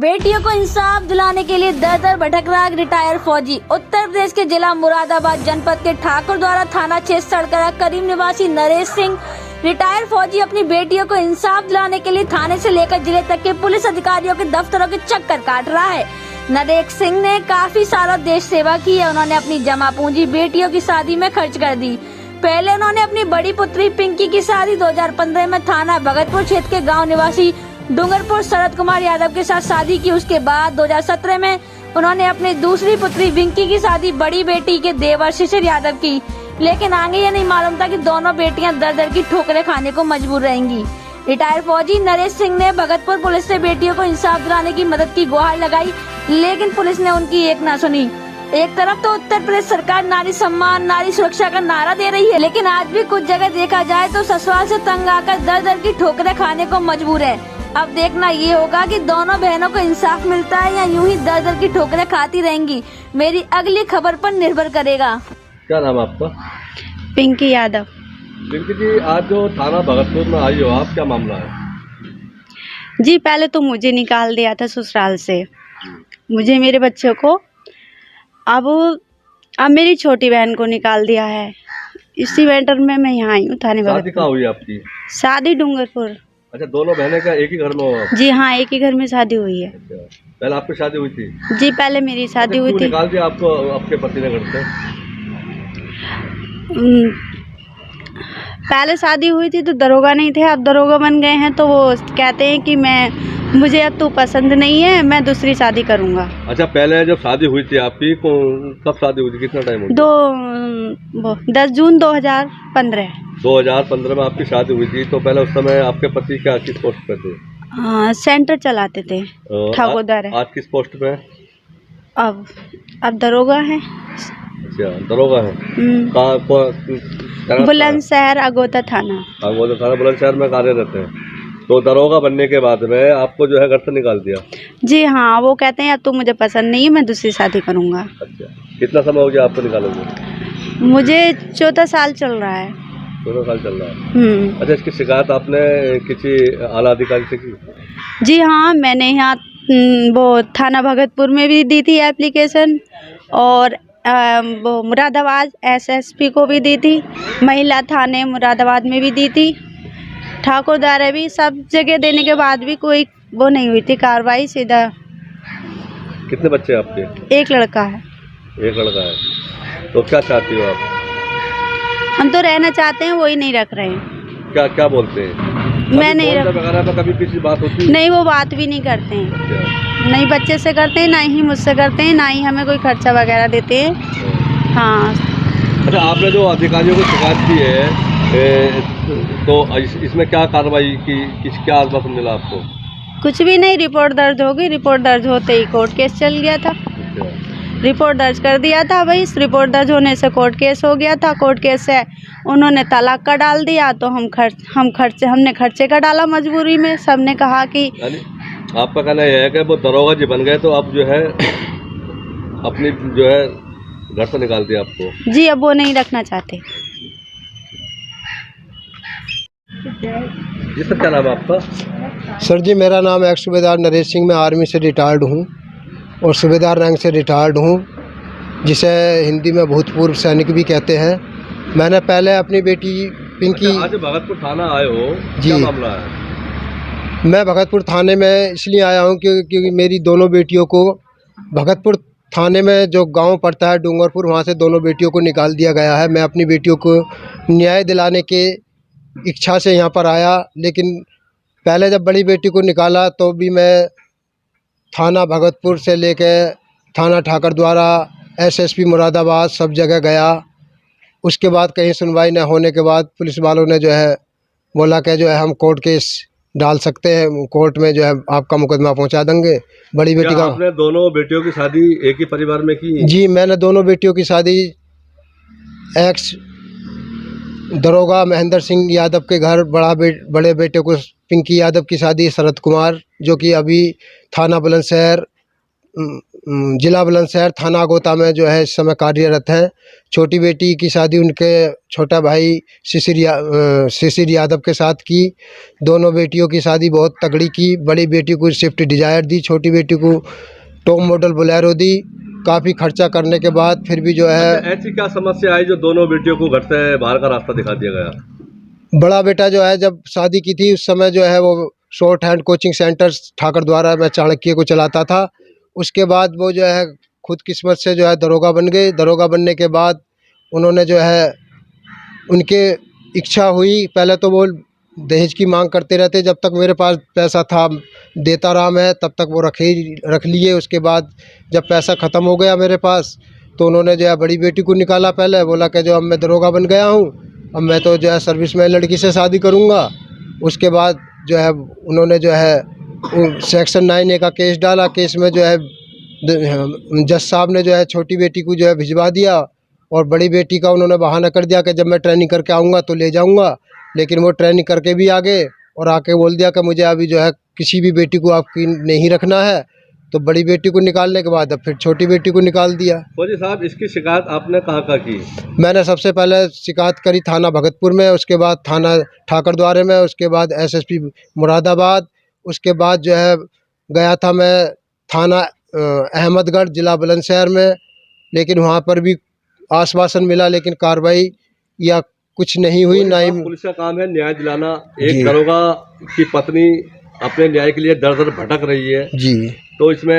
बेटियों को इंसाफ दिलाने के लिए दर दर भटक रहा रिटायर्ड फौजी। उत्तर प्रदेश के जिला मुरादाबाद जनपद के ठाकुर द्वारा थाना क्षेत्र सड़करा करीम निवासी नरेश सिंह रिटायर्ड फौजी अपनी बेटियों को इंसाफ दिलाने के लिए थाने से लेकर जिले तक के पुलिस अधिकारियों के दफ्तरों के चक्कर काट रहा है। नरेश सिंह ने काफी सारा देश सेवा की है। उन्होंने अपनी जमा पूंजी बेटियों की शादी में खर्च कर दी। पहले उन्होंने अपनी बड़ी पुत्री पिंकी की शादी 2015 में थाना भगतपुर क्षेत्र के गांव निवासी डूंगरपुर शरद कुमार यादव के साथ शादी की। उसके बाद 2017 में उन्होंने अपनी दूसरी पुत्री विंकी की शादी बड़ी बेटी के देवर शिशिर यादव की। लेकिन आगे ये नहीं मालूम था कि दोनों बेटियां दर दर की ठोकरें खाने को मजबूर रहेंगी। रिटायर्ड फौजी नरेश सिंह ने भगतपुर पुलिस से बेटियों को इंसाफ दिलाने की मदद की गुहार लगाई, लेकिन पुलिस ने उनकी एक ना सुनी। एक तरफ तो उत्तर प्रदेश सरकार नारी सम्मान नारी सुरक्षा का नारा दे रही है, लेकिन आज भी कुछ जगह देखा जाए तो ससुराल से तंग आकर दर दर की ठोकरें खाने को मजबूर है। अब देखना ये होगा कि दोनों बहनों को इंसाफ मिलता है या यूं ही दर दर की ठोकरें खाती रहेंगी। मेरी अगली खबर पर निर्भर करेगा। क्या नाम है आपका? पिंकी यादव। पिंकी जी, आज जो थाना भगतपुर में आई हो आप, क्या मामला है? जी, पहले तो मुझे निकाल दिया था ससुराल से, मुझे मेरे बच्चों को। अब मेरी छोटी बहन को निकाल दिया है। इसी मैटर में मैं यहाँ आई हूँ थाने भगतपुर। शादी कहाँ हुई आपकी? शादी डूंगरपुर। अच्छा, दोनों बहनें का एक ही घर में हो आप? जी हाँ, एक ही घर में शादी हुई है। अच्छा, पहले आपकी शादी हुई थी? जी, पहले मेरी शादी हुई थी। निकाल दिया आपको आपके पति ने घर से? पहले शादी हुई थी तो दरोगा नहीं थे, अब दरोगा बन गए हैं तो वो कहते हैं कि मुझे अब तू पसंद नहीं है, मैं दूसरी शादी करूंगा। अच्छा, पहले जब शादी हुई थी आपकी, कब शादी हुई थी, कितना टाइम हो गया? 10 जून 2015। 2015 में आपकी शादी हुई थी। तो पहले उस समय आपके पति क्या किस पोस्ट पे थे? सेंटर चलाते थे ठाकुरदार। आज किस पोस्ट पे? अब दरोगा है। अच्छा, दरोगा है। बुलंदशहर अगोता थाना। अगोता थाना बुलंदशहर में कार्यरत है। तो दरोगा बनने के बाद में आपको जो है घर से निकाल दिया? जी हाँ, वो कहते हैं अब तो मुझे पसंद नहीं है, मैं दूसरी शादी करूँगा। अच्छा, कितना समय हो गया आपको निकालोगे? मुझे 14 साल चल रहा है। 14 साल चल रहा है। अच्छा, इसकी शिकायत आपने किसी आला अधिकारी से की? जी हाँ, मैंने यहाँ वो थाना भगतपुर में भी दी थी एप्लीकेशन, और वो मुरादाबाद SSP को भी दी थी, महिला थाने मुरादाबाद में भी दी थी, ठाकुर द्वारा भी, सब जगह देने के बाद भी कोई वो नहीं हुई थी कार्रवाई। सीधा। कितने बच्चे आपके? एक लड़का है। एक लड़का है। तो क्या चाहती हो आप? हम तो रहना चाहते हैं, वही नहीं रख रहे हैं। क्या क्या बोलते हैं? मैं नहीं रख वगैरह तो कभी किसी बात होती है? नहीं, वो बात भी नहीं करते हैं। अच्छा। नहीं बच्चे से करते हैं, ना ही मुझसे करते हैं, ना ही हमें कोई खर्चा वगैरह देते हैं। हाँ। अच्छा, आपने जो अधिकारियों को शिकायत की है तो इसमें क्या कार्रवाई की, क्या आश्वासन मिला आपको? कुछ भी नहीं, रिपोर्ट दर्ज होगी। रिपोर्ट दर्ज होते ही कोर्ट केस चल गया था। रिपोर्ट दर्ज कर दिया था भाई, रिपोर्ट दर्ज होने से कोर्ट केस हो गया था। कोर्ट केस से उन्होंने तलाक का डाल दिया, तो हमने खर्चे का डाला मजबूरी में। सबने कहा कि आपका कहना यह है कि वो दरोगा जी बन गए तो अब जो है अपनी जो है घर से निकाल दिया आपको? जी, अब वो नहीं रखना चाहते। जी सर, क्या नाम है आपका? सर जी, मेरा नाम है सूबेदार नरेश सिंह। मैं आर्मी से रिटायर्ड हूँ और सूबेदार रैंक से रिटायर्ड हूँ, जिसे हिंदी में भूतपूर्व सैनिक भी कहते हैं। मैंने पहले अपनी बेटी पिंकी। अच्छा, आज भगतपुर थाना आए हो, क्या मामला है? मैं भगतपुर थाने में इसलिए आया हूँ क्योंकि मेरी दोनों बेटियों को भगतपुर थाने में जो गांव पड़ता है डूंगरपुर, वहाँ से दोनों बेटियों को निकाल दिया गया है। मैं अपनी बेटियों को न्याय दिलाने के इच्छा से यहाँ पर आया, लेकिन पहले जब बड़ी बेटी को निकाला तो भी मैं थाना भगतपुर से लेके थाना ठाकुर द्वारा SSP मुरादाबाद सब जगह गया। उसके बाद कहीं सुनवाई न होने के बाद पुलिस वालों ने जो है बोला कि जो है हम कोर्ट केस डाल सकते हैं, कोर्ट में जो है आपका मुकदमा पहुंचा देंगे। बड़ी बेटी का। आपने दोनों बेटियों की शादी एक ही परिवार में की? जी, मैंने दोनों बेटियों की शादी एक्स दरोगा महेंद्र सिंह यादव के घर बड़े बेटे को पिंकी यादव की शादी शरद कुमार, जो कि अभी थाना बुलंदशहर जिला बुलंदशहर थाना गोता में जो है इस समय कार्यरत हैं। छोटी बेटी की शादी उनके छोटा भाई शिशिर यादव के साथ की। दोनों बेटियों की शादी बहुत तगड़ी की। बड़ी बेटी को स्विफ्ट डिजायर दी, छोटी बेटी को टॉप मॉडल बोलेरो दी। काफ़ी खर्चा करने के बाद फिर भी जो है ऐसी क्या समस्या आई जो दोनों बेटियों को घर से बाहर का रास्ता दिखा दिया गया? बड़ा बेटा जो है जब शादी की थी उस समय जो है वो short hand coaching centre Thakar द्वारा मैं चाणक्य को चलाता था। उसके बाद वो जो है खुद किस्मत से जो है दरोगा बन गए। दरोगा बनने के बाद उन्होंने जो है उनके इच्छा हुई, पहले तो वो दहेज की मांग करते रहते। जब तक मेरे पास पैसा था देता रहा मैं, तब तक वो रख लिए। उसके बाद जब पैसा ख़त्म हो गया मेरे पास तो उन्होंने जो है बड़ी बेटी को निकाला। पहले बोला कि जो अब मैं दरोगा बन गया हूँ, अब मैं तो जो है सर्विसमैन लड़की से शादी करूँगा। उसके बाद जो है उन्होंने जो है सेक्शन 9A का केस डाला। केस में जो है जज साहब ने जो है छोटी बेटी को जो है भिजवा दिया और बड़ी बेटी का उन्होंने बहाना कर दिया कि जब मैं ट्रेनिंग करके आऊँगा तो ले जाऊँगा। लेकिन वो ट्रेनिंग करके भी आ गए और आके बोल दिया कि मुझे अभी जो है किसी भी बेटी को आपकी नहीं रखना है। तो बड़ी बेटी को निकालने के बाद अब फिर छोटी बेटी को निकाल दिया। फौजी साहब, इसकी शिकायत आपने कहाँ की? मैंने सबसे पहले शिकायत करी थाना भगतपुर में, उसके बाद थाना ठाकर द्वारे में, उसके बाद SSP मुरादाबाद, उसके बाद जो है गया था मैं थाना अहमदगढ़ जिला बुलंदशहर में। लेकिन वहाँ पर भी आश्वासन मिला लेकिन कार्रवाई या कुछ नहीं हुई। ना ही पुलिस का काम है न्याय दिलाना। एक दरोगा की पत्नी अपने न्याय के लिए दर दर भटक रही है जी, तो इसमें